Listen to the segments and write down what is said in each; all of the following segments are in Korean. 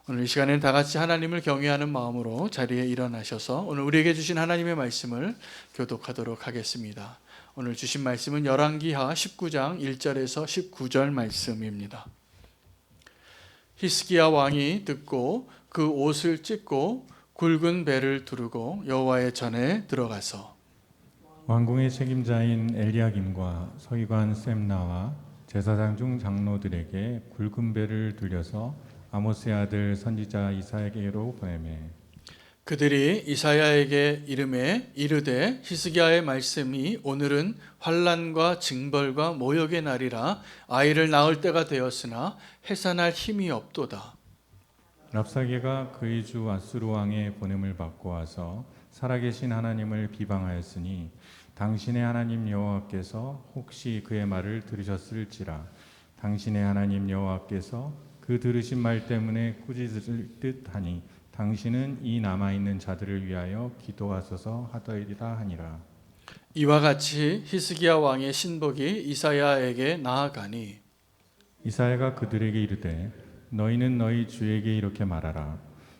오늘 이 시간에는 다 같이 하나님을 경외하는 마음으로 자리에 일어나셔서 오늘 우리에게 주신 하나님의 말씀을 교독하도록 하겠습니다. 오늘 주신 말씀은 열왕기하 19장 1절에서 19절 말씀입니다. 히스기야 왕이 듣고 그 옷을 찢고 굵은 배를 두르고 여호와의 전에 들어가서 왕궁의 책임자인 엘리야김과 서기관 셈나와 제사장 중 장로들에게 굵은 배를 들려서 아모스의 아들 선지자 이사야에게로 보내매 그들이 이사야에게 이르되 히스기야의 말씀이 오늘은 환난과 징벌과 모욕의 날이라 아이를 낳을 때가 되었으나 해산할 힘이 없도다. 랍사게가 그의 주 아수르 왕의 보냄을 받고 와서 살아계신 하나님을 비방하였으니 당신의 하나님 여호와께서 혹시 그의 말을 들으셨을지라. 당신의 하나님 여호와께서 그 들으신 말 때문에 꾸짖을 듯하니 당신은 이 남아있는 자들을 위하여 기도하소서 하더이다 하니라. 이와 같이 히스기야 왕의 신복이 이사야에게 나아가니 이사야가 그들에게 이르되 너희는 너희 주에게 이렇게 말하라.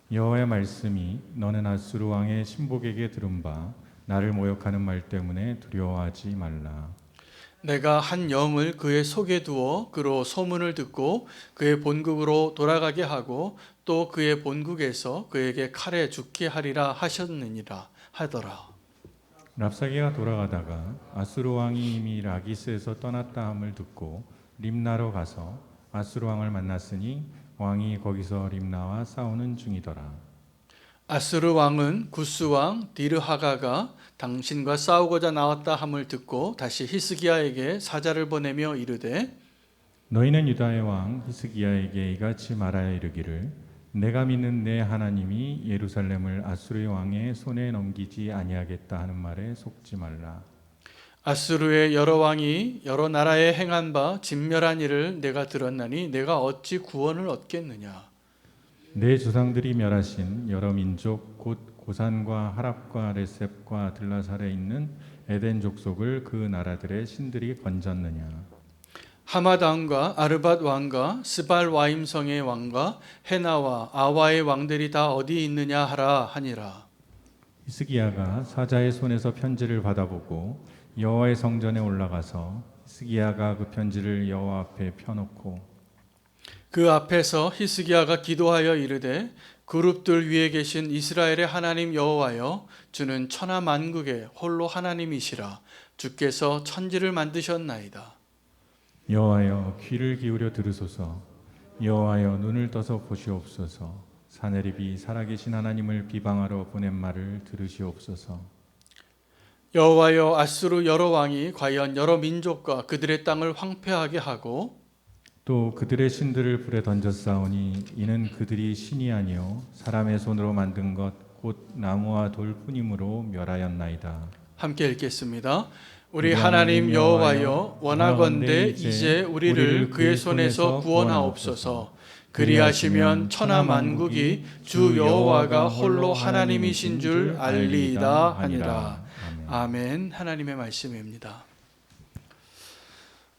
여호와의 말씀이 너는 아수르 왕의 신복에게 들은 바 나를 모욕하는 말 때문에 두려워하지 말라. 내가 한 영을 그의 속에 두어 그로 소문을 듣고 그의 본국으로 돌아가게 하고 또 그의 본국에서 그에게 칼에 죽게 하리라 하셨느니라 하더라. 랍사게가 돌아가다가 아수르 왕이 이미 라기스에서 떠났다 함을 듣고 림나로 가서 아수르 왕을 만났으니 왕이 거기서 림나와 싸우는 중이더라. 아수르 왕은 구스 왕 디르하가가 당신과 싸우고자 나왔다 함을 듣고 다시 히스기야에게 사자를 보내며 이르되 너희는 유다의 왕 히스기야에게 이같이 말하여 이르기를 내가 믿는 내 하나님이 예루살렘을 아수르의 왕의 손에 넘기지 아니하겠다 하는 말에 속지 말라. 아수르의 여러 왕이 여러 나라에 행한 바 진멸한 일을 내가 들었나니 내가 어찌 구원을 얻겠느냐. 내 조상들이 멸하신 여러 민족 곧 고산과 하랍과 레셉과 들라살에 있는 에덴 족속을 그 나라들의 신들이 건졌느냐. 하맛 왕과 아르밧 왕과 스발 와임성의 왕과 헤나와 아와의 왕들이 다 어디 있느냐 하라 하니라. 히스기야가 사자의 손에서 편지를 받아보고 여호와의 성전에 올라가서 히스기야가 그 편지를 여호와 앞에 펴놓고 그 앞에서 히스기야가 기도하여 이르되 그룹들 위에 계신 이스라엘의 하나님 여호와여 주는 천하 만국의 홀로 하나님이시라. 주께서 천지를 만드셨나이다. 여호와여 귀를 기울여 들으소서. 여호와여 눈을 떠서 보시옵소서. 사내립이 살아계신 하나님을 비방하러 보낸 말을 들으시옵소서. 여호와여 아수르 여러 왕이 과연 여러 민족과 그들의 땅을 황폐하게 하고 또 그들의 신들을 불에 던졌사오니 이는 그들이 신이 아니요 사람의 손으로 만든 것 곧 나무와 돌뿐이므로 멸하였나이다. 함께 읽겠습니다. 우리 하나님 여호와여 원하건대 이제 우리를 그의 손에서 구원하옵소서. 그리하시면 천하 만국이 주 여호와가 홀로 하나님이신 줄 알리이다 하니라. 아멘. 하나님의 말씀입니다.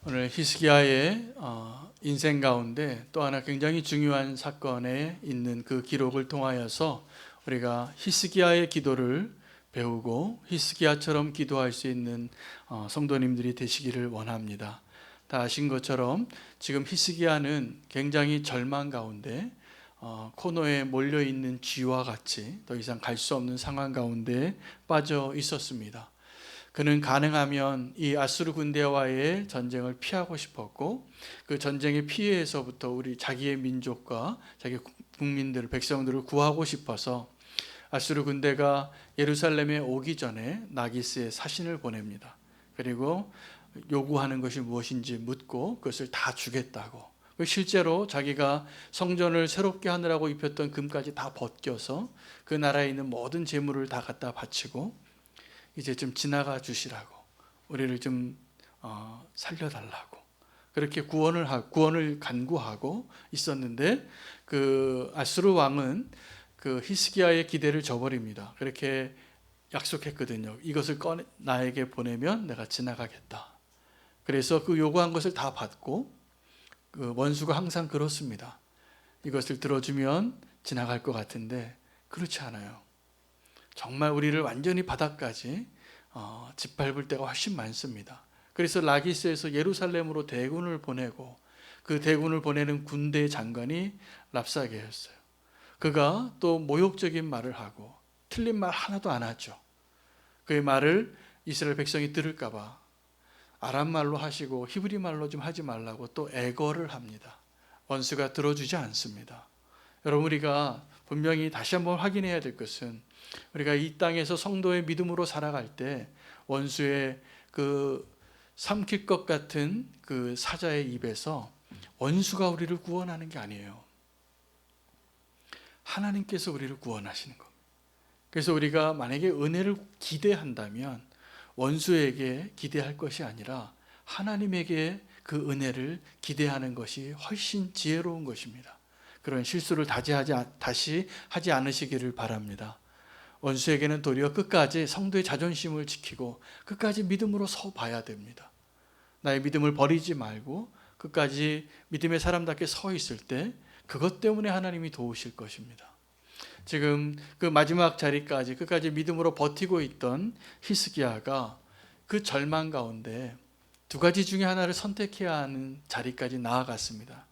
오늘 히스기야의 인생 가운데 또 하나 굉장히 중요한 사건에 있는 그 기록을 통하여서 우리가 히스기야의 기도를 배우고 히스기야처럼 기도할 수 있는 성도님들이 되시기를 원합니다. 다 아신 것처럼 지금 히스기야는 굉장히 절망 가운데 코너에 몰려있는 쥐와 같이 더 이상 갈 수 없는 상황 가운데 빠져 있었습니다. 그는 가능하면 이 아수르 군대와의 전쟁을 피하고 싶었고 그 전쟁의 피해에서부터 우리 자기의 민족과 자기 국민들, 백성들을 구하고 싶어서 아수르 군대가 예루살렘에 오기 전에 나기스의 사신을 보냅니다. 그리고 요구하는 것이 무엇인지 묻고 그것을 다 주겠다고. 실제로 자기가 성전을 새롭게 하느라고 입혔던 금까지 다 벗겨서 그 나라에 있는 모든 재물을 다 갖다 바치고 이제 좀 지나가 주시라고, 우리를 좀 살려달라고 그렇게 구원을 간구하고 있었는데 그 아수르 왕은 그 히스기야의 기대를 저버립니다. 그렇게 약속했거든요. 이것을 나에게 보내면 내가 지나가겠다. 그래서 그 요구한 것을 다 받고 그 원수가 항상 그렇습니다. 이것을 들어주면 지나갈 것 같은데 그렇지 않아요. 정말 우리를 완전히 바닥까지 짓밟을 때가 훨씬 많습니다. 그래서 라기스에서 예루살렘으로 대군을 보내고 그 대군을 보내는 군대 장관이 랍사게였어요. 그가 또 모욕적인 말을 하고 틀린 말 하나도 안 하죠. 그의 말을 이스라엘 백성이 들을까 봐 아람 말로 하시고 히브리 말로 좀 하지 말라고 또 애거를 합니다. 원수가 들어주지 않습니다. 여러분, 우리가 분명히 다시 한번 확인해야 될 것은 우리가 이 땅에서 성도의 믿음으로 살아갈 때 원수의 그 삼킬 것 같은 그 사자의 입에서 원수가 우리를 구원하는 게 아니에요. 하나님께서 우리를 구원하시는 겁니다. 그래서 우리가 만약에 은혜를 기대한다면 원수에게 기대할 것이 아니라 하나님에게 그 은혜를 기대하는 것이 훨씬 지혜로운 것입니다. 그런 실수를 다시 하지 않으시기를 바랍니다. 원수에게는 도리어 끝까지 성도의 자존심을 지키고 끝까지 믿음으로 서 봐야 됩니다. 나의 믿음을 버리지 말고 끝까지 믿음의 사람답게 서 있을 때 그것 때문에 하나님이 도우실 것입니다. 지금 그 마지막 자리까지 끝까지 믿음으로 버티고 있던 히스기야가 그 절망 가운데 두 가지 중에 하나를 선택해야 하는 자리까지 나아갔습니다.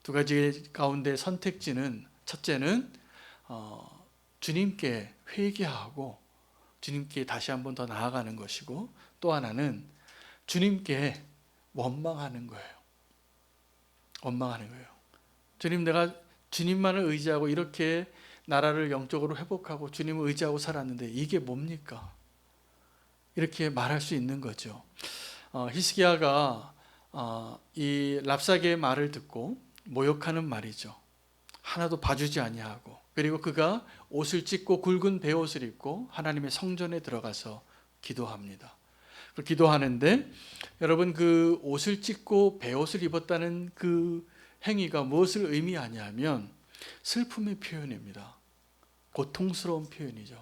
두 가지 가운데 선택지는 첫째는 주님께 회개하고 주님께 다시 한번 더 나아가는 것이고, 또 하나는 주님께 원망하는 거예요. 원망하는 거예요. 주님, 내가 주님만을 의지하고 이렇게 나라를 영적으로 회복하고 주님을 의지하고 살았는데 이게 뭡니까? 이렇게 말할 수 있는 거죠. 히스기야가 이 랍사게의 말을 듣고 모욕하는 말이죠. 하나도 봐주지 아니하고, 그리고 그가 옷을 찢고 굵은 베옷을 입고 하나님의 성전에 들어가서 기도합니다. 기도하는데 여러분, 그 옷을 찢고 베옷을 입었다는 그 행위가 무엇을 의미하냐면 슬픔의 표현입니다. 고통스러운 표현이죠.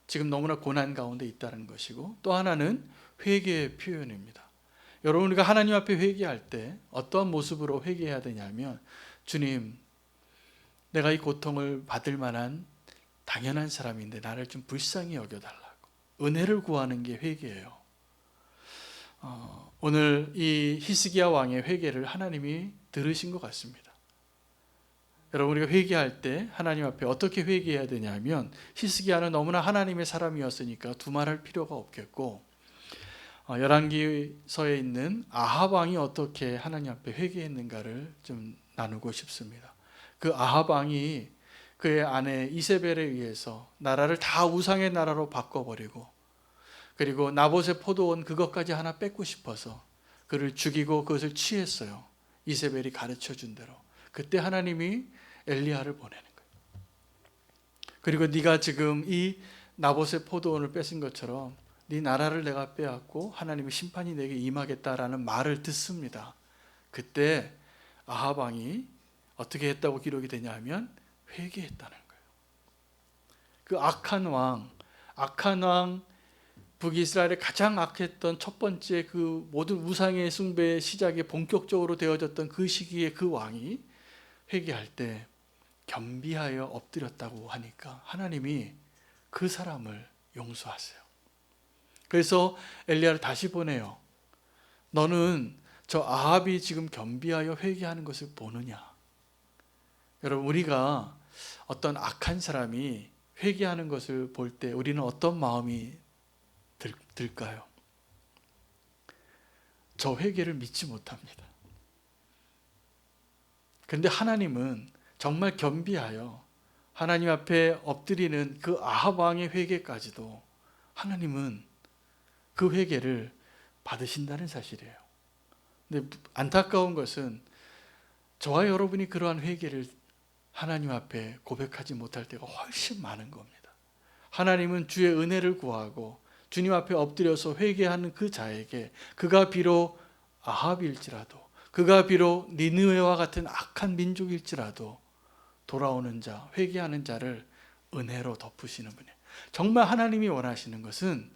지금 너무나 고난 가운데 있다는 것이고, 또 하나는 회개의 표현입니다. 여러분, 우리가 하나님 앞에 회개할 때 어떠한 모습으로 회개해야 되냐면, 주님, 내가 이 고통을 받을 만한 당연한 사람인데 나를 좀 불쌍히 여겨달라고 은혜를 구하는 게 회개예요. 오늘 이 히스기야 왕의 회개를 하나님이 들으신 것 같습니다. 여러분, 우리가 회개할 때 하나님 앞에 어떻게 회개해야 되냐면, 히스기야는 너무나 하나님의 사람이었으니까 두말할 필요가 없겠고, 열왕기서에 있는 아합 왕이 어떻게 하나님 앞에 회개했는가를 좀 나누고 싶습니다. 그 아합 왕이 그의 아내 이세벨에 의해서 나라를 다 우상의 나라로 바꿔버리고, 그리고 나봇의 포도원 그것까지 하나 뺏고 싶어서 그를 죽이고 그것을 취했어요. 이세벨이 가르쳐준 대로. 그때 하나님이 엘리야를 보내는 거예요. 그리고 네가 지금 이 나봇의 포도원을 뺏은 것처럼 네 나라를 내가 빼앗고 하나님의 심판이 내게 임하겠다라는 말을 듣습니다. 그때 아합 왕이 어떻게 했다고 기록이 되냐면 회개했다는 거예요. 그 악한 왕, 북이스라엘에 가장 악했던 첫 번째 그 모든 우상의 숭배의 시작이 본격적으로 되어졌던 그 시기에 그 왕이 회개할 때 겸비하여 엎드렸다고 하니까 하나님이 그 사람을 용서하세요. 그래서 엘리야를 다시 보내요. 너는 저 아합이 지금 겸비하여 회개하는 것을 보느냐? 여러분, 우리가 어떤 악한 사람이 회개하는 것을 볼 때 우리는 어떤 마음이 들까요? 저 회개를 믿지 못합니다. 그런데 하나님은 정말 겸비하여 하나님 앞에 엎드리는 그 아합 왕의 회개까지도 하나님은 그 회개를 받으신다는 사실이에요. 근데 안타까운 것은 저와 여러분이 그러한 회개를 하나님 앞에 고백하지 못할 때가 훨씬 많은 겁니다. 하나님은 주의 은혜를 구하고 주님 앞에 엎드려서 회개하는 그 자에게, 그가 비록 아합일지라도, 그가 비록 니느웨와 같은 악한 민족일지라도 돌아오는 자, 회개하는 자를 은혜로 덮으시는 분이에요. 정말 하나님이 원하시는 것은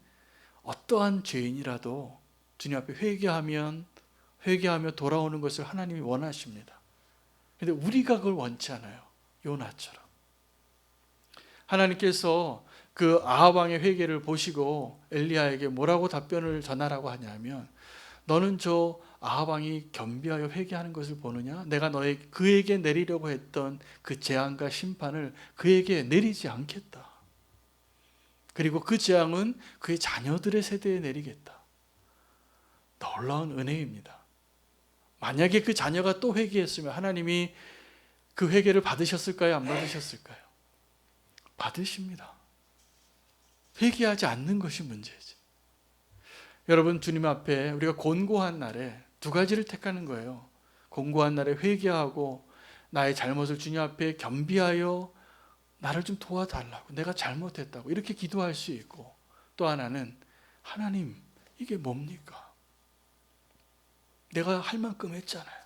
어떠한 죄인이라도 주님 앞에 회개하며 돌아오는 것을 하나님이 원하십니다. 그런데 우리가 그걸 원치 않아요. 요나처럼. 하나님께서 그 아합 왕의 회개를 보시고 엘리야에게 뭐라고 답변을 전하라고 하냐면, 너는 저 아합 왕이 겸비하여 회개하는 것을 보느냐? 내가 그에게 내리려고 했던 그 재앙과 심판을 그에게 내리지 않겠다. 그리고 그 재앙은 그의 자녀들의 세대에 내리겠다. 놀라운 은혜입니다. 만약에 그 자녀가 또 회개했으면 하나님이 그 회개를 받으셨을까요? 안 받으셨을까요? 받으십니다. 회개하지 않는 것이 문제지. 여러분, 주님 앞에 우리가 곤고한 날에 두 가지를 택하는 거예요. 곤고한 날에 회개하고 나의 잘못을 주님 앞에 겸비하여 나를 좀 도와달라고, 내가 잘못했다고 이렇게 기도할 수 있고, 또 하나는 하나님 이게 뭡니까? 내가 할 만큼 했잖아요.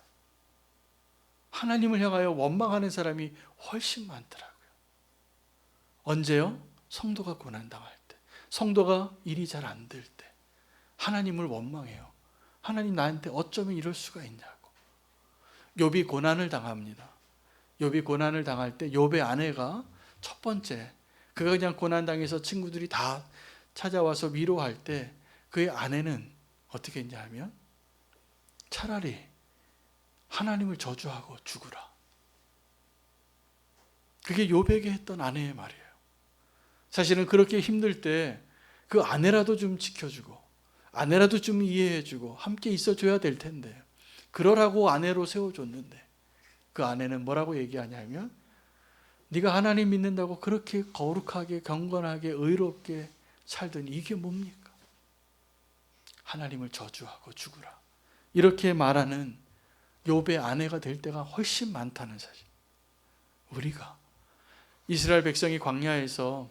하나님을 향하여 원망하는 사람이 훨씬 많더라고요. 언제요? 성도가 고난당할 때, 성도가 일이 잘 안 될 때 하나님을 원망해요. 하나님 나한테 어쩌면 이럴 수가 있냐고. 욥이 고난을 당합니다. 욥이 고난을 당할 때 욥의 아내가 첫 번째, 그가 그냥 고난당해서 친구들이 다 찾아와서 위로할 때 그의 아내는 어떻게 했냐 하면 차라리 하나님을 저주하고 죽으라. 그게 욥에게 했던 아내의 말이에요. 사실은 그렇게 힘들 때 그 아내라도 좀 지켜주고 아내라도 좀 이해해주고 함께 있어줘야 될 텐데, 그러라고 아내로 세워줬는데 그 아내는 뭐라고 얘기하냐면, 네가 하나님 믿는다고 그렇게 거룩하게 경건하게 의롭게 살더니 이게 뭡니까? 하나님을 저주하고 죽으라. 이렇게 말하는 욥의 아내가 될 때가 훨씬 많다는 사실. 우리가 이스라엘 백성이 광야에서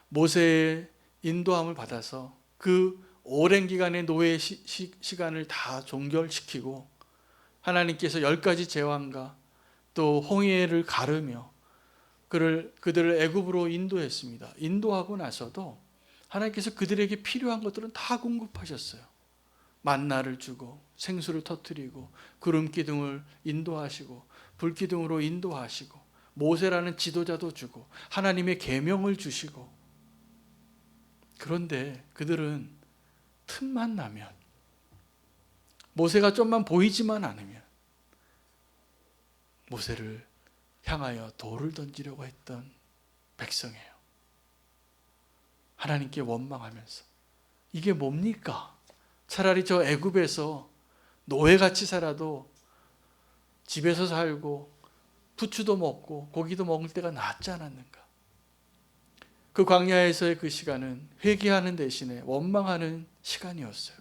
모세의 인도함을 받아서 그 오랜 기간의 노예 시간을 다 종결시키고 하나님께서 10가지 제왕과 또 홍해를 가르며 그들을 애굽으로 인도했습니다. 인도하고 나서도 하나님께서 그들에게 필요한 것들은 다 공급하셨어요. 만나를 주고 생수를 터뜨리고 구름 기둥을 인도하시고 불 기둥으로 인도하시고 모세라는 지도자도 주고 하나님의 계명을 주시고. 그런데 그들은 틈만 나면, 모세가 좀만 보이지만 않으면 모세를 향하여 돌을 던지려고 했던 백성이에요. 하나님께 원망하면서 이게 뭡니까? 차라리 저 애굽에서 노예같이 살아도 집에서 살고 부추도 먹고 고기도 먹을 때가 낫지 않았는가? 그 광야에서의 그 시간은 회개하는 대신에 원망하는 시간이었어요.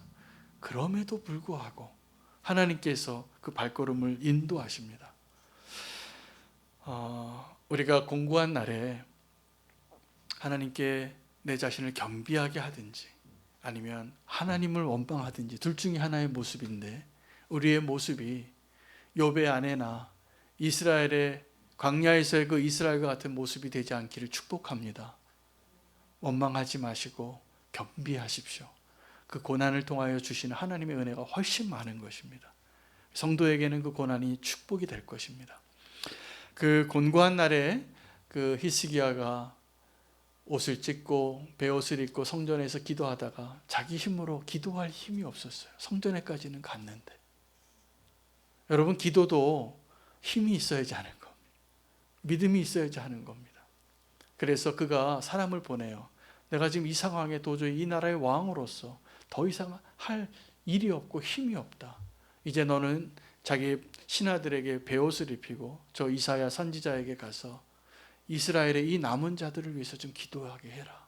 그럼에도 불구하고 하나님께서 그 발걸음을 인도하십니다. 우리가 공고한 날에 하나님께 내 자신을 겸비하게 하든지 아니면 하나님을 원망하든지 둘 중에 하나의 모습인데, 우리의 모습이 욥의 아내나 이스라엘의 광야에서의 그 이스라엘과 같은 모습이 되지 않기를 축복합니다. 원망하지 마시고 겸비하십시오. 그 고난을 통하여 주시는 하나님의 은혜가 훨씬 많은 것입니다. 성도에게는 그 고난이 축복이 될 것입니다. 그 곤고한 날에 그 히스기야가 옷을 찢고 베옷을 입고 성전에서 기도하다가 자기 힘으로 기도할 힘이 없었어요. 성전에까지는 갔는데. 여러분, 기도도 힘이 있어야지 하는 겁니다. 믿음이 있어야지 하는 겁니다. 그래서 그가 사람을 보내요. 내가 지금 이 상황에 도저히 이 나라의 왕으로서 더 이상 할 일이 없고 힘이 없다. 이제 너는 자기 신하들에게 베옷을 입히고 저 이사야 선지자에게 가서 이스라엘의 이 남은 자들을 위해서 좀 기도하게 해라.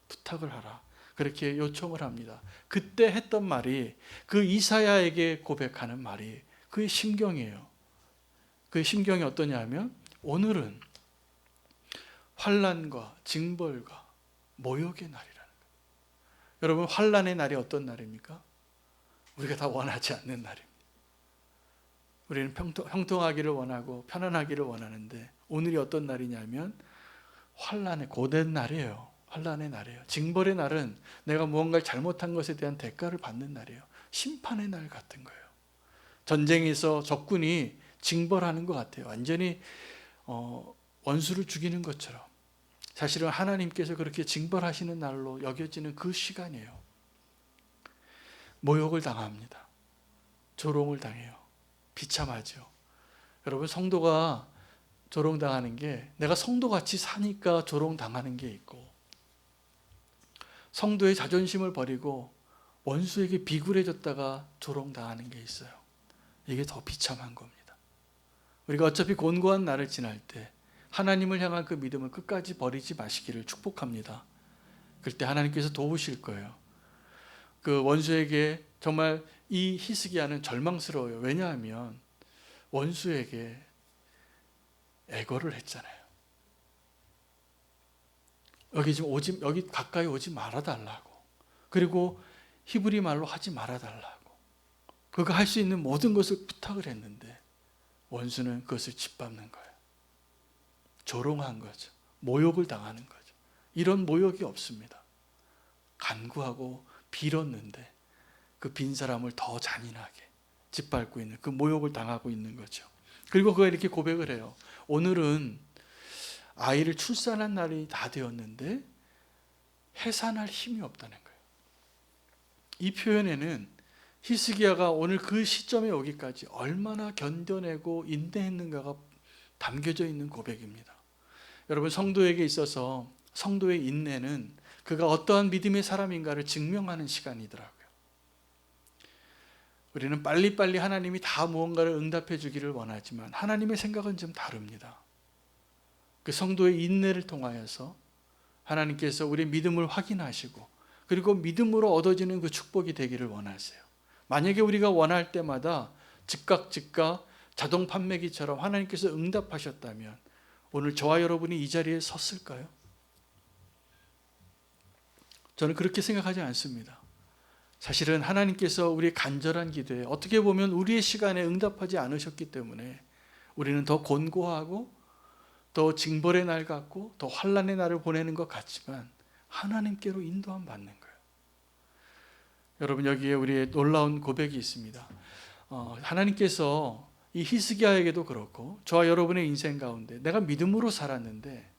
부탁을 하라. 그렇게 요청을 합니다. 그때 했던 말이, 그 이사야에게 고백하는 말이 그의 심경이에요. 그의 심경이 어떠냐 하면, 오늘은 환난과 징벌과 모욕의 날이라는 거예요. 여러분, 환난의 날이 어떤 날입니까? 우리가 다 원하지 않는 날입니다. 우리는 형통하기를 원하고 편안하기를 원하는데, 오늘이 어떤 날이냐면 환난의 고된 날이에요. 환난의 날이에요. 징벌의 날은 내가 무언가를 잘못한 것에 대한 대가를 받는 날이에요. 심판의 날 같은 거예요. 전쟁에서 적군이 징벌하는 것 같아요. 완전히 원수를 죽이는 것처럼 사실은 하나님께서 그렇게 징벌하시는 날로 여겨지는 그 시간이에요. 모욕을 당합니다. 조롱을 당해요. 비참하죠. 여러분, 성도가 조롱당하는 게 내가 성도같이 사니까 조롱당하는 게 있고, 성도의 자존심을 버리고 원수에게 비굴해졌다가 조롱당하는 게 있어요. 이게 더 비참한 겁니다. 우리가 어차피 곤고한 날을 지날 때 하나님을 향한 그 믿음을 끝까지 버리지 마시기를 축복합니다. 그때 하나님께서 도우실 거예요. 그 원수에게 정말 이 히스기야는 절망스러워요. 왜냐하면 원수에게 애거를 했잖아요. 여기 가까이 오지 말아달라고. 그리고 히브리 말로 하지 말아달라고. 그가 할 수 있는 모든 것을 부탁을 했는데 원수는 그것을 짓밟는 거예요. 조롱한 거죠. 모욕을 당하는 거죠. 이런 모욕이 없습니다. 간구하고 빌었는데 그 빈 사람을 더 잔인하게 짓밟고 있는, 그 모욕을 당하고 있는 거죠. 그리고 그가 이렇게 고백을 해요. 오늘은 아이를 출산한 날이 다 되었는데 해산할 힘이 없다는 거예요. 이 표현에는 히스기야가 오늘 그 시점에 오기까지 얼마나 견뎌내고 인내했는가가 담겨져 있는 고백입니다. 여러분, 성도에게 있어서 성도의 인내는 그가 어떠한 믿음의 사람인가를 증명하는 시간이더라고요. 우리는 빨리빨리 하나님이 다 무언가를 응답해 주기를 원하지만 하나님의 생각은 좀 다릅니다. 그 성도의 인내를 통하여서 하나님께서 우리의 믿음을 확인하시고 그리고 믿음으로 얻어지는 그 축복이 되기를 원하세요. 만약에 우리가 원할 때마다 즉각 자동 판매기처럼 하나님께서 응답하셨다면 오늘 저와 여러분이 이 자리에 섰을까요? 저는 그렇게 생각하지 않습니다. 사실은 하나님께서 우리의 간절한 기도에 어떻게 보면 우리의 시간에 응답하지 않으셨기 때문에 우리는 더 곤고하고 더 징벌의 날 같고 더 환난의 날을 보내는 것 같지만 하나님께로 인도함 받는 거예요. 여러분, 여기에 우리의 놀라운 고백이 있습니다. 하나님께서 이 히스기야에게도 그렇고 저와 여러분의 인생 가운데 내가 믿음으로 살았는데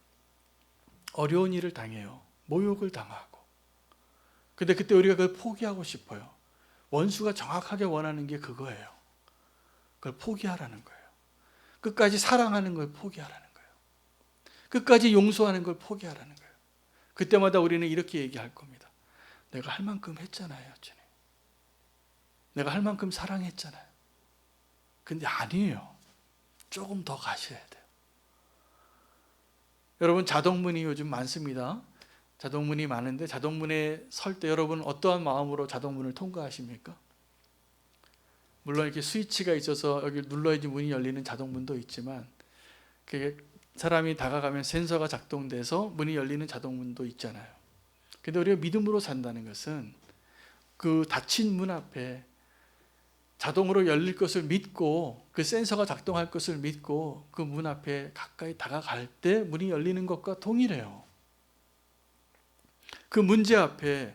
어려운 일을 당해요. 모욕을 당하고. 근데 그때 우리가 그걸 포기하고 싶어요. 원수가 정확하게 원하는 게 그거예요. 그걸 포기하라는 거예요. 끝까지 사랑하는 걸 포기하라는 거예요. 끝까지 용서하는 걸 포기하라는 거예요. 그때마다 우리는 이렇게 얘기할 겁니다. 내가 할 만큼 했잖아요, 주님. 내가 할 만큼 사랑했잖아요. 근데 아니에요. 조금 더 가셔야 돼요. 여러분, 자동문이 요즘 많습니다. 자동문이 많은데 자동문에 설 때 여러분 어떠한 마음으로 자동문을 통과하십니까? 물론 이렇게 스위치가 있어서 여기 눌러야지 문이 열리는 자동문도 있지만 그게 사람이 다가가면 센서가 작동돼서 문이 열리는 자동문도 있잖아요. 근데 우리가 믿음으로 산다는 것은 그 닫힌 문 앞에 자동으로 열릴 것을 믿고 그 센서가 작동할 것을 믿고 그 문 앞에 가까이 다가갈 때 문이 열리는 것과 동일해요. 그 문제 앞에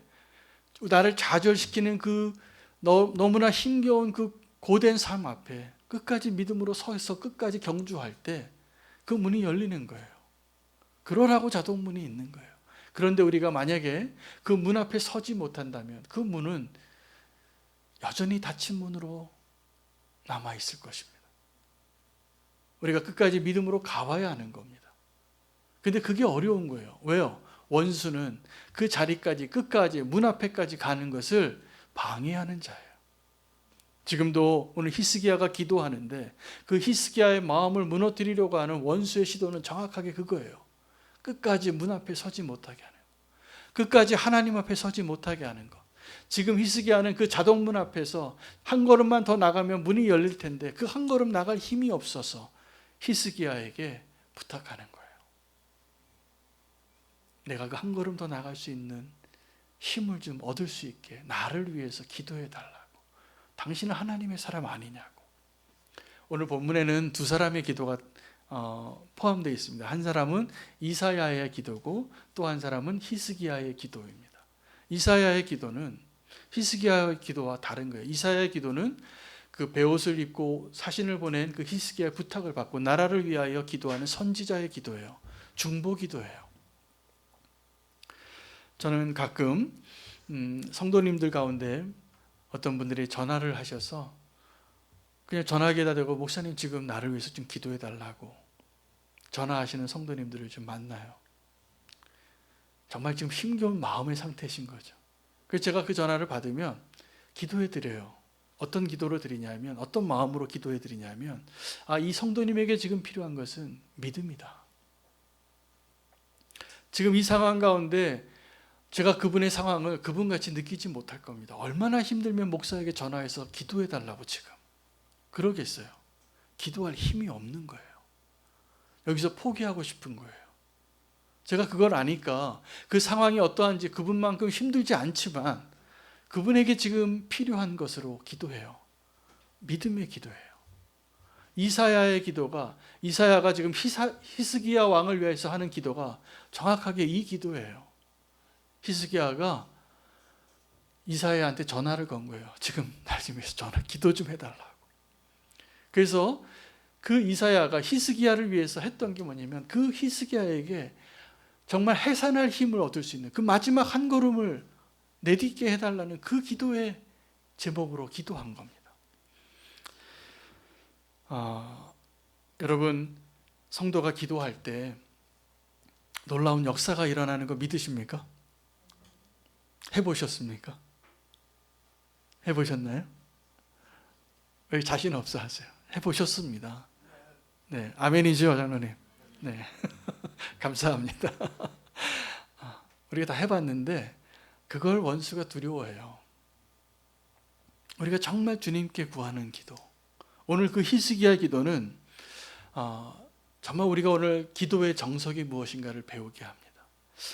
나를 좌절시키는 그 너무나 힘겨운 그 고된 삶 앞에 끝까지 믿음으로 서서 끝까지 경주할 때 그 문이 열리는 거예요. 그러라고 자동문이 있는 거예요. 그런데 우리가 만약에 그 문 앞에 서지 못한다면 그 문은 여전히 닫힌 문으로 남아 있을 것입니다. 우리가 끝까지 믿음으로 가봐야 하는 겁니다. 근데 그게 어려운 거예요. 왜요? 원수는 그 자리까지 끝까지 문 앞에까지 가는 것을 방해하는 자예요. 지금도 오늘 히스기야가 기도하는데 그 히스기야의 마음을 무너뜨리려고 하는 원수의 시도는 정확하게 그거예요. 끝까지 문 앞에 서지 못하게 하는 것. 끝까지 하나님 앞에 서지 못하게 하는 것. 지금 히스기야는 그 자동문 앞에서 한 걸음만 더 나가면 문이 열릴 텐데 그 한 걸음 나갈 힘이 없어서 히스기야에게 부탁하는 거예요. 내가 그 한 걸음 더 나갈 수 있는 힘을 좀 얻을 수 있게 나를 위해서 기도해 달라고. 당신은 하나님의 사람 아니냐고. 오늘 본문에는 두 사람의 기도가 포함되어 있습니다. 한 사람은 이사야의 기도고 또 한 사람은 히스기야의 기도입니다. 이사야의 기도는 히스기야의 기도와 다른 거예요. 이사야의 기도는 그 베옷을 입고 사신을 보낸 그 히스기야의 부탁을 받고 나라를 위하여 기도하는 선지자의 기도예요. 중보 기도예요. 저는 가끔 성도님들 가운데 어떤 분들이 전화를 하셔서 그냥 전화기에다 대고 목사님 지금 나를 위해서 좀 기도해 달라고 전화하시는 성도님들을 좀 만나요. 정말 지금 힘겨운 마음의 상태이신 거죠. 그래서 제가 그 전화를 받으면 기도해 드려요. 어떤 기도를 드리냐면, 어떤 마음으로 기도해 드리냐면, 이 성도님에게 지금 필요한 것은 믿음이다. 지금 이 상황 가운데 제가 그분의 상황을 그분같이 느끼지 못할 겁니다. 얼마나 힘들면 목사에게 전화해서 기도해 달라고 지금 그러겠어요. 기도할 힘이 없는 거예요. 여기서 포기하고 싶은 거예요. 제가 그걸 아니까 그 상황이 어떠한지 그분만큼 힘들지 않지만 그분에게 지금 필요한 것으로 기도해요. 믿음의 기도예요. 이사야의 기도가, 이사야가 지금 히스기야 왕을 위해서 하는 기도가 정확하게 이 기도예요. 히스기야가 이사야한테 전화를 건 거예요. 지금 날 좀 위해서 기도 좀 해달라고. 그래서 그 이사야가 히스기야를 위해서 했던 게 뭐냐면 그 히스기야에게 정말 해산할 힘을 얻을 수 있는 그 마지막 한 걸음을 내딛게 해달라는 그 기도의 제목으로 기도한 겁니다. 여러분, 성도가 기도할 때 놀라운 역사가 일어나는 거 믿으십니까? 해보셨습니까? 해보셨나요? 왜 자신 없어 하세요? 해보셨습니다. 네, 아멘이죠, 장로님. 네, 감사합니다. 우리가 다 해봤는데 그걸 원수가 두려워해요. 우리가 정말 주님께 구하는 기도. 오늘 그 히스기야 기도는 정말 우리가 오늘 기도의 정석이 무엇인가를 배우게 합니다.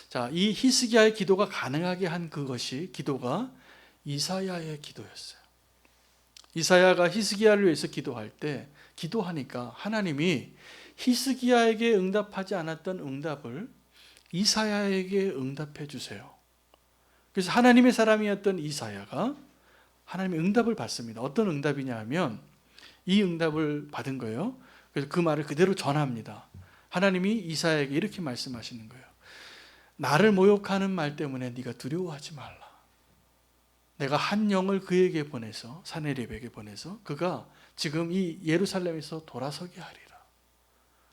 자, 이 히스기야의 기도가 가능하게 한 그것이 기도가 이사야의 기도였어요. 이사야가 히스기야를 위해서 기도할 때 기도하니까 하나님이 히스기야에게 응답하지 않았던 응답을 이사야에게 응답해 주세요. 그래서 하나님의 사람이었던 이사야가 하나님의 응답을 받습니다. 어떤 응답이냐 하면 이 응답을 받은 거예요. 그래서 그 말을 그대로 전합니다. 하나님이 이사야에게 이렇게 말씀하시는 거예요. 나를 모욕하는 말 때문에 네가 두려워하지 말라. 내가 한 영을 그에게 보내서 사네립에게 보내서 그가 지금 이 예루살렘에서 돌아서게 하리라.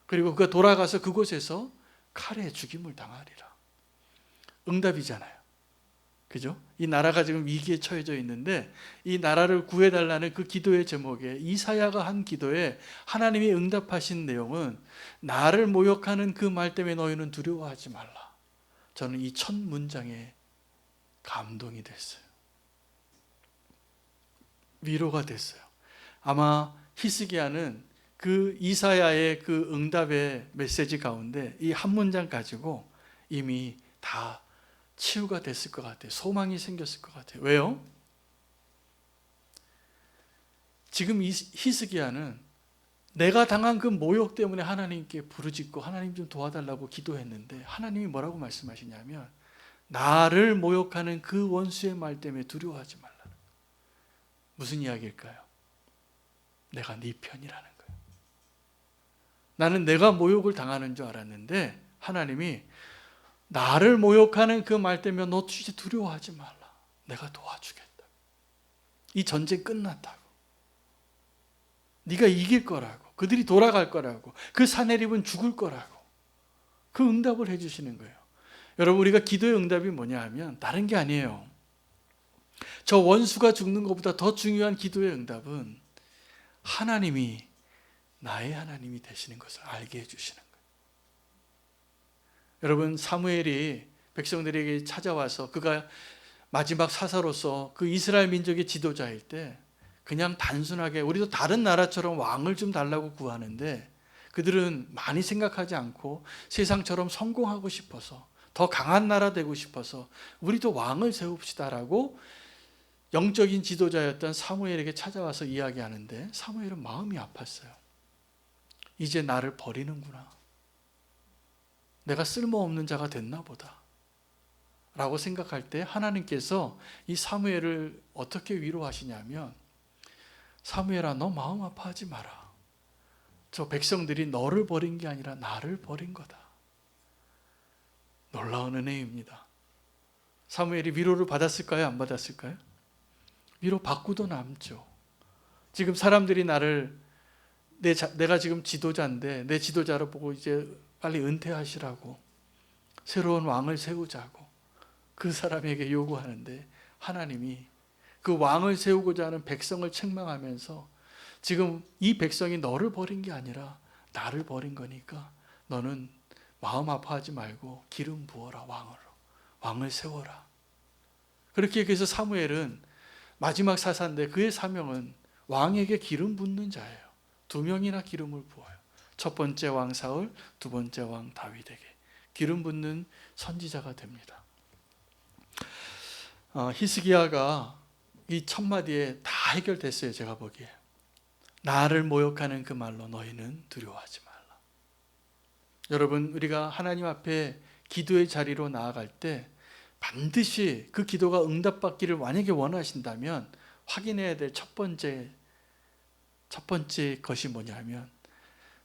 그리고 그가 돌아가서 그곳에서 칼에 죽임을 당하리라. 응답이잖아요. 그죠? 이 나라가 지금 위기에 처해져 있는데 이 나라를 구해달라는 그 기도의 제목에 이사야가 한 기도에 하나님이 응답하신 내용은 나를 모욕하는 그 말 때문에 너희는 두려워하지 말라. 저는 이 첫 문장에 감동이 됐어요. 위로가 됐어요. 아마 히스기야는 그 이사야의 그 응답의 메시지 가운데 이 한 문장 가지고 이미 다 치유가 됐을 것 같아요. 소망이 생겼을 것 같아요. 왜요? 지금 히스기야는 내가 당한 그 모욕 때문에 하나님께 부르짖고 하나님 좀 도와달라고 기도했는데 하나님이 뭐라고 말씀하시냐면 나를 모욕하는 그 원수의 말 때문에 두려워하지 말라는 거예요. 무슨 이야기일까요? 내가 네 편이라는 거예요. 나는 내가 모욕을 당하는 줄 알았는데 하나님이 나를 모욕하는 그 말 때문에 너 진짜 두려워하지 말라. 내가 도와주겠다. 이 전쟁 끝났다고. 네가 이길 거라고. 그들이 돌아갈 거라고. 그 사내립은 죽을 거라고. 그 응답을 해주시는 거예요. 여러분, 우리가 기도의 응답이 뭐냐 하면 다른 게 아니에요. 저 원수가 죽는 것보다 더 중요한 기도의 응답은 하나님이 나의 하나님이 되시는 것을 알게 해주시는 거예요. 여러분, 사무엘이 백성들에게 찾아와서 그가 마지막 사사로서 그 이스라엘 민족의 지도자일 때 그냥 단순하게 우리도 다른 나라처럼 왕을 좀 달라고 구하는데 그들은 많이 생각하지 않고 세상처럼 성공하고 싶어서 더 강한 나라 되고 싶어서 우리도 왕을 세웁시다라고 영적인 지도자였던 사무엘에게 찾아와서 이야기하는데 사무엘은 마음이 아팠어요. 이제 나를 버리는구나. 내가 쓸모없는 자가 됐나 보다 라고 생각할 때 하나님께서 이 사무엘을 어떻게 위로하시냐면 사무엘아, 너 마음 아파하지 마라. 저 백성들이 너를 버린 게 아니라 나를 버린 거다. 놀라운 은혜입니다. 사무엘이 위로를 받았을까요? 안 받았을까요? 위로 받고도 남죠. 지금 사람들이 나를 내가 지금 지도자인데 내 지도자를 보고 이제 빨리 은퇴하시라고 새로운 왕을 세우자고 그 사람에게 요구하는데 하나님이 그 왕을 세우고자 하는 백성을 책망하면서 지금 이 백성이 너를 버린 게 아니라 나를 버린 거니까 너는 마음 아파하지 말고 기름 부어라. 왕을 세워라. 그렇게 해서 사무엘은 마지막 사사인데 그의 사명은 왕에게 기름 붓는 자예요. 2명이나 기름을 부어요. 첫 번째 왕 사울, 두 번째 왕 다윗에게 기름 붓는 선지자가 됩니다. 히스기야가 이 첫 마디에 다 해결됐어요. 제가 보기에 나를 모욕하는 그 말로 너희는 두려워하지 말라. 여러분, 우리가 하나님 앞에 기도의 자리로 나아갈 때 반드시 그 기도가 응답받기를 만약에 원하신다면 확인해야 될 첫 번째 것이 뭐냐면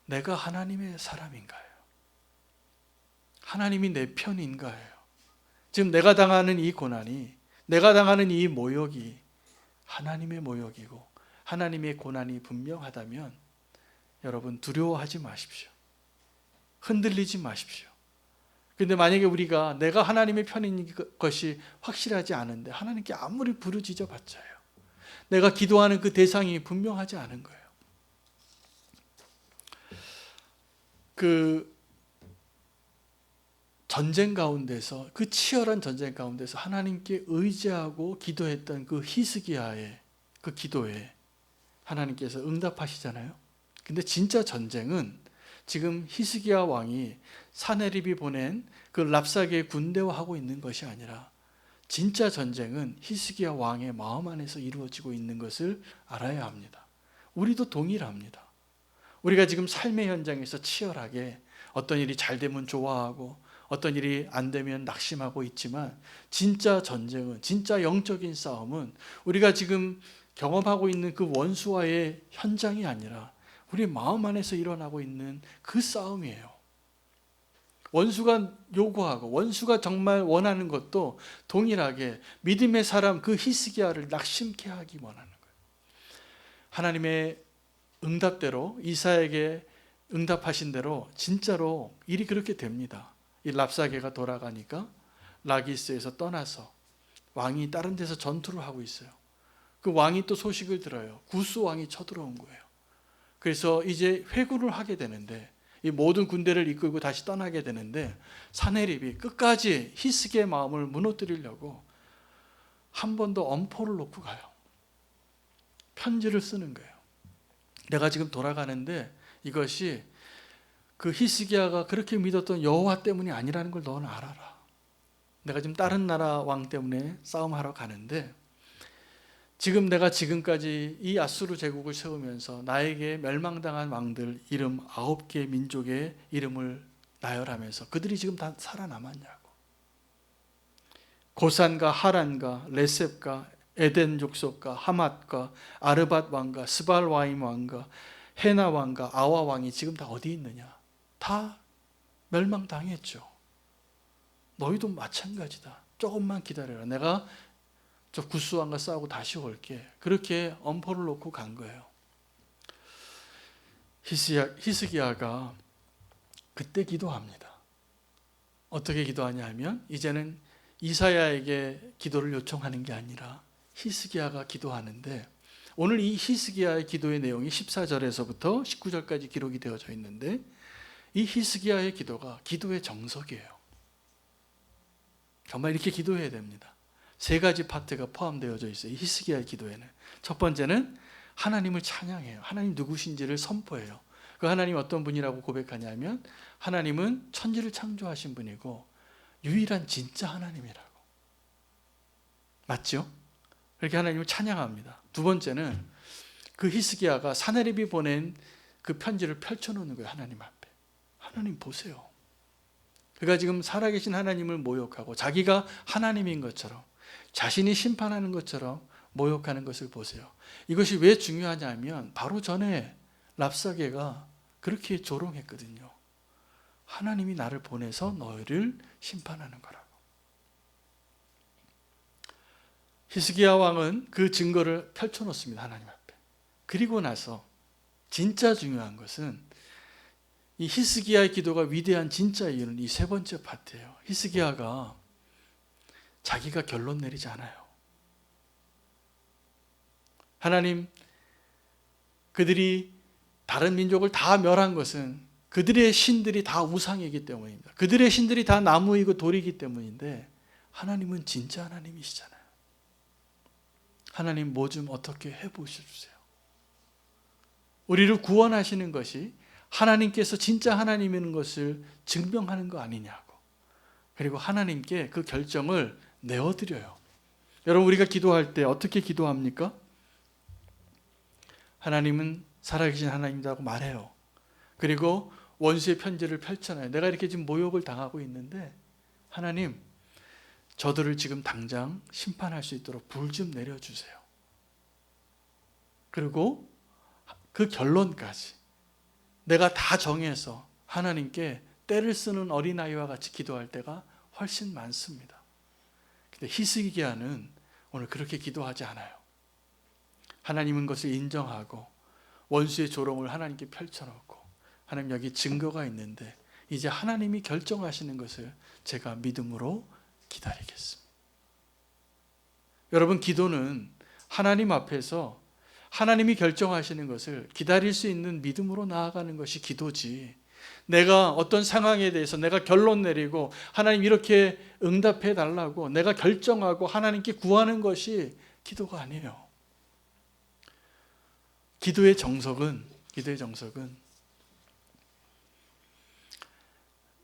내가 하나님의 사람인가요? 하나님이 내 편인가요? 지금 내가 당하는 이 고난이, 내가 당하는 이 모욕이 하나님의 모욕이고 하나님의 고난이 분명하다면 여러분 두려워하지 마십시오. 흔들리지 마십시오. 근데 만약에 우리가 내가 하나님의 편인 것이 확실하지 않은데 하나님께 아무리 부르짖어 봤자요, 내가 기도하는 그 대상이 분명하지 않은 거예요. 그 전쟁 가운데서, 그 치열한 전쟁 가운데서 하나님께 의지하고 기도했던 그 히스기야의 그 기도에 하나님께서 응답하시잖아요. 근데 진짜 전쟁은 지금 히스기야 왕이 사네립이 보낸 그 랍사게의 군대와 하고 있는 것이 아니라 진짜 전쟁은 히스기야 왕의 마음 안에서 이루어지고 있는 것을 알아야 합니다. 우리도 동일합니다. 우리가 지금 삶의 현장에서 치열하게 어떤 일이 잘 되면 좋아하고 어떤 일이 안 되면 낙심하고 있지만 진짜 전쟁은, 진짜 영적인 싸움은 우리가 지금 경험하고 있는 그 원수와의 현장이 아니라 우리 마음 안에서 일어나고 있는 그 싸움이에요. 원수가 요구하고 원수가 정말 원하는 것도 동일하게 믿음의 사람 그 히스기야를 낙심케 하기 원하는 거예요. 하나님의 응답대로, 이사야에게 응답하신 대로 진짜로 일이 그렇게 됩니다. 이 랍사게가 돌아가니까 라기스에서 떠나서 왕이 다른 데서 전투를 하고 있어요. 그 왕이 또 소식을 들어요. 구스 왕이 쳐들어온 거예요. 그래서 이제 회군을 하게 되는데 이 모든 군대를 이끌고 다시 떠나게 되는데 사네립이 끝까지 히스기야의 마음을 무너뜨리려고 한 번 더 엄포를 놓고 가요. 편지를 쓰는 거예요. 내가 지금 돌아가는데 이것이 그 히스기야가 그렇게 믿었던 여호와 때문이 아니라는 걸 너는 알아라. 내가 지금 다른 나라 왕 때문에 싸움하러 가는데 지금 내가 지금까지 이 아수르 제국을 세우면서 나에게 멸망당한 왕들 이름 9개의 민족의 이름을 나열하면서 그들이 지금 다 살아남았냐고. 고산과 하란과 레셉과 에덴 족속과 하맛과 아르밧 왕과 스발와임 왕과 헤나 왕과 아와 왕이 지금 다 어디 있느냐? 다 멸망당했죠. 너희도 마찬가지다. 조금만 기다려라. 내가 저 구스 왕과 싸우고 다시 올게. 그렇게 엄포를 놓고 간 거예요. 히스기야가 그때 기도합니다. 어떻게 기도하냐 하면 이제는 이사야에게 기도를 요청하는 게 아니라 히스기야가 기도하는데 오늘 이 히스기야의 기도의 내용이 14절에서부터 19절까지 기록이 되어져 있는데 이 히스기야의 기도가 기도의 정석이에요. 정말 이렇게 기도해야 됩니다. 3가지 파트가 포함되어져 있어요. 이 히스기야의 기도에는. 첫 번째는 하나님을 찬양해요. 하나님 누구신지를 선포해요. 그 하나님 어떤 분이라고 고백하냐면 하나님은 천지를 창조하신 분이고 유일한 진짜 하나님이라고. 맞죠? 그렇게 하나님을 찬양합니다. 두 번째는 그 히스기야가 사네립이 보낸 그 편지를 펼쳐놓는 거예요. 하나님 앞에. 하나님 보세요. 그가 지금 살아계신 하나님을 모욕하고 자기가 하나님인 것처럼 자신이 심판하는 것처럼 모욕하는 것을 보세요. 이것이 왜 중요하냐면 바로 전에 랍사게가 그렇게 조롱했거든요. 하나님이 나를 보내서 너희를 심판하는 거라고. 히스기야 왕은 그 증거를 펼쳐놓습니다. 하나님 앞에. 그리고 나서 진짜 중요한 것은 이 히스기야의 기도가 위대한 진짜 이유는 이 세 번째 파트예요. 히스기야가 자기가 결론 내리지 않아요. 하나님, 그들이 다른 민족을 다 멸한 것은 그들의 신들이 다 우상이기 때문입니다. 그들의 신들이 다 나무이고 돌이기 때문인데 하나님은 진짜 하나님이시잖아요. 하나님 뭐 좀 어떻게 해보셔주세요. 우리를 구원하시는 것이 하나님께서 진짜 하나님인 것을 증명하는 거 아니냐고. 그리고 하나님께 그 결정을 내어드려요. 여러분, 우리가 기도할 때 어떻게 기도합니까? 하나님은 살아계신 하나님이라고 말해요. 그리고 원수의 편지를 펼쳐놔요. 내가 이렇게 지금 모욕을 당하고 있는데 하나님, 저들을 지금 당장 심판할 수 있도록 불 좀 내려주세요. 그리고 그 결론까지 내가 다 정해서 하나님께 때를 쓰는 어린아이와 같이 기도할 때가 훨씬 많습니다. 근데 히스기야는 오늘 그렇게 기도하지 않아요. 하나님은 것을 인정하고 원수의 조롱을 하나님께 펼쳐놓고 하나님, 여기 증거가 있는데 이제 하나님이 결정하시는 것을 제가 믿음으로 기다리겠습니다. 여러분, 기도는 하나님 앞에서 하나님이 결정하시는 것을 기다릴 수 있는 믿음으로 나아가는 것이 기도지, 내가 어떤 상황에 대해서 내가 결론 내리고 하나님 이렇게 응답해 달라고 내가 결정하고 하나님께 구하는 것이 기도가 아니에요. 기도의 정석은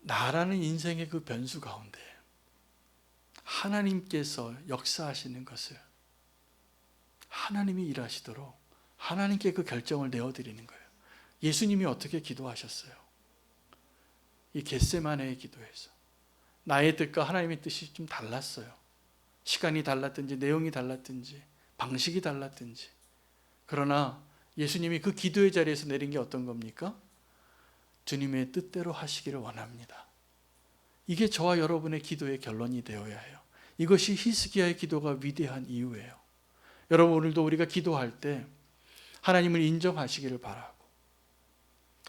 나라는 인생의 그 변수 가운데 하나님께서 역사하시는 것을 하나님이 일하시도록 하나님께 그 결정을 내어드리는 거예요. 예수님이 어떻게 기도하셨어요? 이 겟세마네의 기도에서 나의 뜻과 하나님의 뜻이 좀 달랐어요. 시간이 달랐든지 내용이 달랐든지 방식이 달랐든지. 그러나 예수님이 그 기도의 자리에서 내린 게 어떤 겁니까? 주님의 뜻대로 하시기를 원합니다. 이게 저와 여러분의 기도의 결론이 되어야 해요. 이것이 히스기야의 기도가 위대한 이유예요. 여러분, 오늘도 우리가 기도할 때 하나님을 인정하시기를 바라고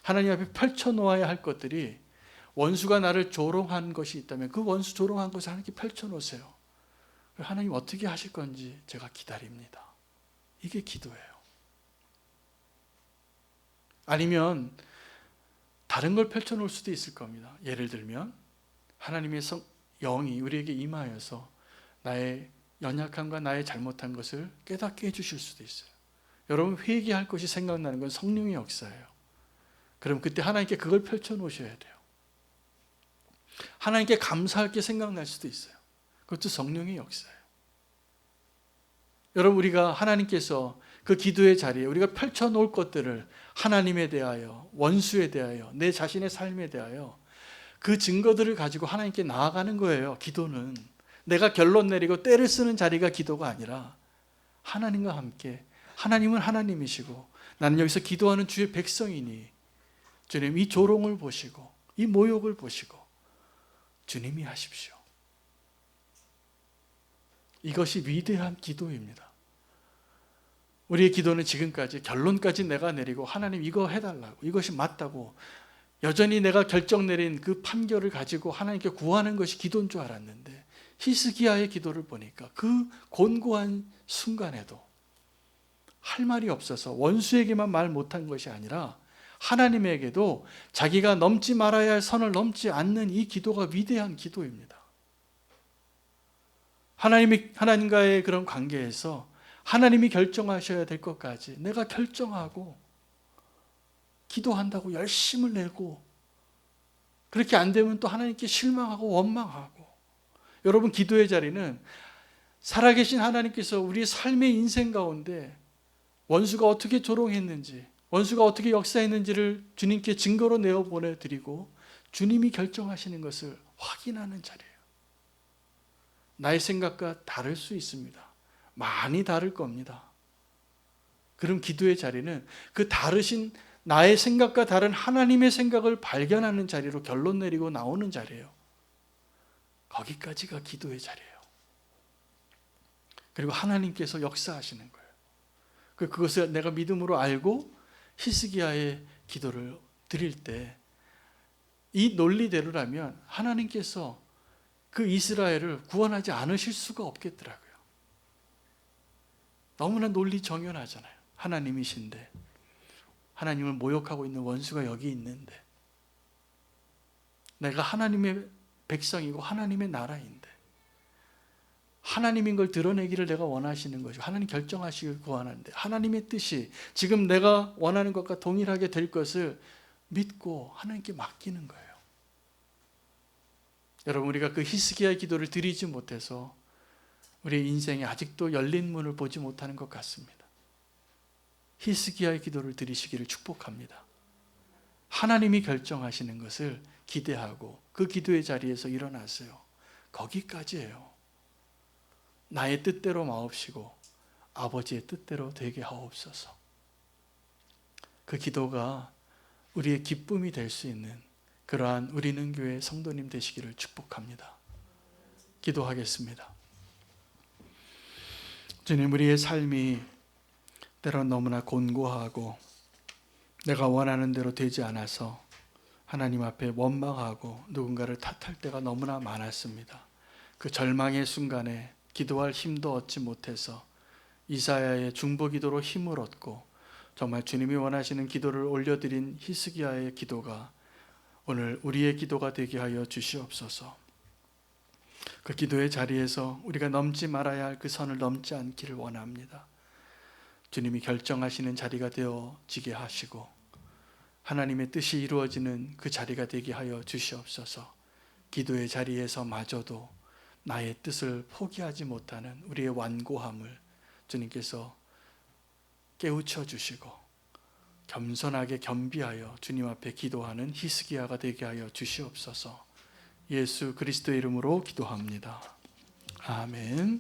하나님 앞에 펼쳐놓아야 할 것들이, 원수가 나를 조롱한 것이 있다면 그 원수 조롱한 것을 하나님께 펼쳐놓으세요. 하나님 어떻게 하실 건지 제가 기다립니다. 이게 기도예요. 아니면 다른 걸 펼쳐놓을 수도 있을 겁니다. 예를 들면 하나님의 영이 우리에게 임하여서 나의 연약함과 나의 잘못한 것을 깨닫게 해주실 수도 있어요. 여러분, 회개할 것이 생각나는 건 성령의 역사예요. 그럼 그때 하나님께 그걸 펼쳐놓으셔야 돼요. 하나님께 감사할 게 생각날 수도 있어요. 그것도 성령의 역사예요. 여러분, 우리가 하나님께서 그 기도의 자리에 우리가 펼쳐놓을 것들을 하나님에 대하여, 원수에 대하여, 내 자신의 삶에 대하여 그 증거들을 가지고 하나님께 나아가는 거예요. 기도는 내가 결론 내리고 때를 쓰는 자리가 기도가 아니라 하나님과 함께, 하나님은 하나님이시고 나는 여기서 기도하는 주의 백성이니 주님, 이 조롱을 보시고 이 모욕을 보시고 주님이 하십시오. 이것이 위대한 기도입니다. 우리의 기도는 지금까지 결론까지 내가 내리고 하나님 이거 해달라고, 이것이 맞다고 여전히 내가 결정 내린 그 판결을 가지고 하나님께 구하는 것이 기도인 줄 알았는데, 히스기야의 기도를 보니까 그 곤고한 순간에도 할 말이 없어서 원수에게만 말 못한 것이 아니라 하나님에게도 자기가 넘지 말아야 할 선을 넘지 않는 이 기도가 위대한 기도입니다. 하나님과의 그런 관계에서 하나님이 결정하셔야 될 것까지 내가 결정하고 기도한다고 열심을 내고, 그렇게 안 되면 또 하나님께 실망하고 원망하고. 여러분, 기도의 자리는 살아계신 하나님께서 우리의 삶의 인생 가운데 원수가 어떻게 조롱했는지, 원수가 어떻게 역사했는지를 주님께 증거로 내어 보내드리고 주님이 결정하시는 것을 확인하는 자리예요. 나의 생각과 다를 수 있습니다. 많이 다를 겁니다. 그럼 기도의 자리는 그 다르신 나의 생각과 다른 하나님의 생각을 발견하는 자리로 결론 내리고 나오는 자리예요. 거기까지가 기도의 자리예요. 그리고 하나님께서 역사하시는 거예요. 그것을 내가 믿음으로 알고 히스기야의 기도를 드릴 때 이 논리대로라면 하나님께서 그 이스라엘을 구원하지 않으실 수가 없겠더라고요. 너무나 논리 정연하잖아요. 하나님이신데, 하나님을 모욕하고 있는 원수가 여기 있는데, 내가 하나님의 백성이고 하나님의 나라인데 하나님인 걸 드러내기를 내가 원하시는 거죠. 하나님 결정하시길 구하는데 하나님의 뜻이 지금 내가 원하는 것과 동일하게 될 것을 믿고 하나님께 맡기는 거예요. 여러분, 우리가 그 히스기야의 기도를 드리지 못해서 우리의 인생에 아직도 열린 문을 보지 못하는 것 같습니다. 히스기야의 기도를 드리시기를 축복합니다. 하나님이 결정하시는 것을 기대하고 그 기도의 자리에서 일어나세요. 거기까지예요. 나의 뜻대로 마옵시고 아버지의 뜻대로 되게 하옵소서. 그 기도가 우리의 기쁨이 될 수 있는 그러한 우리는 교회 성도님 되시기를 축복합니다. 기도하겠습니다. 주님, 우리의 삶이 때론 너무나 곤고하고 내가 원하는 대로 되지 않아서 하나님 앞에 원망하고 누군가를 탓할 때가 너무나 많았습니다. 그 절망의 순간에 기도할 힘도 얻지 못해서 이사야의 중보기도로 힘을 얻고 정말 주님이 원하시는 기도를 올려드린 히스기야의 기도가 오늘 우리의 기도가 되게 하여 주시옵소서. 그 기도의 자리에서 우리가 넘지 말아야 할 그 선을 넘지 않기를 원합니다. 주님이 결정하시는 자리가 되어지게 하시고 하나님의 뜻이 이루어지는 그 자리가 되게 하여 주시옵소서. 기도의 자리에서 마저도 나의 뜻을 포기하지 못하는 우리의 완고함을 주님께서 깨우쳐 주시고 겸손하게 겸비하여 주님 앞에 기도하는 히스기야가 되게 하여 주시옵소서. 예수 그리스도의 이름으로 기도합니다. 아멘.